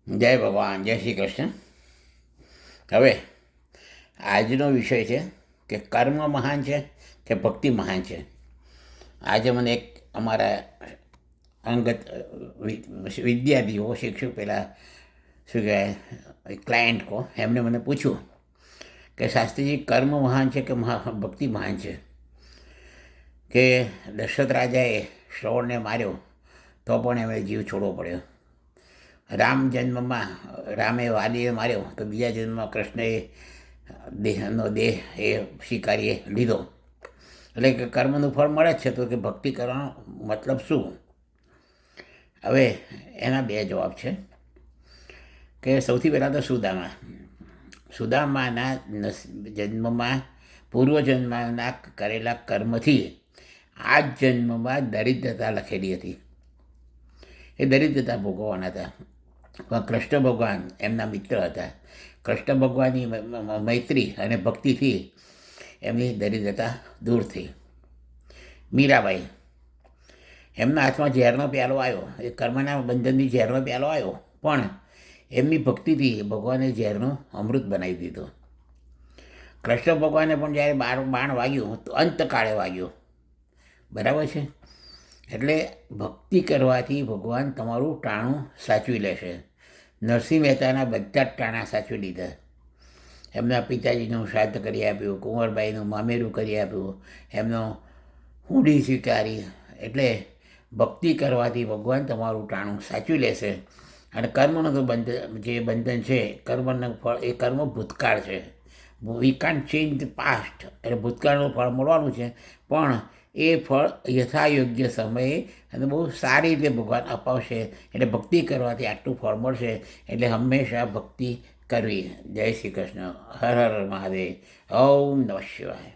જય ભગવાન, જય શ્રી કૃષ્ણ. હવે આજનો વિષય છે કે કર્મ મહાન છે કે ભક્તિ મહાન છે. આજે મને એક અમારા અંગત વિદ્યાર્થીઓ શિક્ષક પેલા શું કહેવાય ક્લાયન્ટ કહો એમને મને પૂછ્યું કે શાસ્ત્રીજી કર્મ મહાન છે કે ભક્તિ મહાન છે. કે દશરથ રાજાએ શ્રવણને માર્યો તો પણ એમણે જીવ છોડવો પડ્યો. રામ જન્મમાં રામે વાલીએ માર્યો તો બીજા જન્મમાં કૃષ્ણએ દેહ એ સ્વીકારીએ લીધો. એટલે કે કર્મનું ફળ મળે જ છે. તો કે ભક્તિ કરવાનો મતલબ શું? હવે એના બે જવાબ છે. કે સૌથી પહેલાં તો સુદામાના જન્મમાં પૂર્વજન્મના કરેલા કર્મથી આ જ જન્મમાં દરિદ્રતા લખેલી હતી. એ દરિદ્રતા ભોગવવાના હતા. પણ કૃષ્ણ ભગવાન એમના મિત્ર હતા. કૃષ્ણ ભગવાનની મૈત્રી અને ભક્તિથી એમની દરિદ્રતા દૂર થઈ. મીરાબાઈ, એમના હાથમાં ઝેરનો પ્યાલો આવ્યો, એ કર્મના બંધનથી ઝેરનો પ્યાલો આવ્યો, પણ એમની ભક્તિથી ભગવાને ઝેરનો અમૃત બનાવી દીધો. કૃષ્ણ ભગવાને પણ જ્યારે બાણ વાગ્યું તો અંતકાળે વાગ્યો. બરાબર છે. એટલે ભક્તિ કરવાથી ભગવાન તમારું ટાણું સાચવી લેશે. નરસિંહ મહેતાના બધા જ ટાણા સાચવી લીધા. એમના પિતાજીનું શ્રાદ્ધ કરી આપ્યું, કુંવરબાઈનું મામેરું કરી આપ્યું, એમનો હુંડી સ્વીકારી. એટલે ભક્તિ કરવાથી ભગવાન તમારું ટાણું સાચવી લેશે. અને કર્મનું તો જે બંધન છે, કર્મનું ફળ એ કર્મ ભૂતકાળ છે. We can't change the past. એટલે ભૂતકાળનું ફળ મળવાનું છે, પણ એ ફળ યથાયોગ્ય સમયે અને બહુ સારી રીતે ભગવાન અપાવશે. એટલે ભક્તિ કરવાથી આટલું ફળ મળશે. એટલે હંમેશા ભક્તિ કરવી. જય શ્રી કૃષ્ણ. હર હર મહાદેવ. ઓમ નમઃ શિવાય.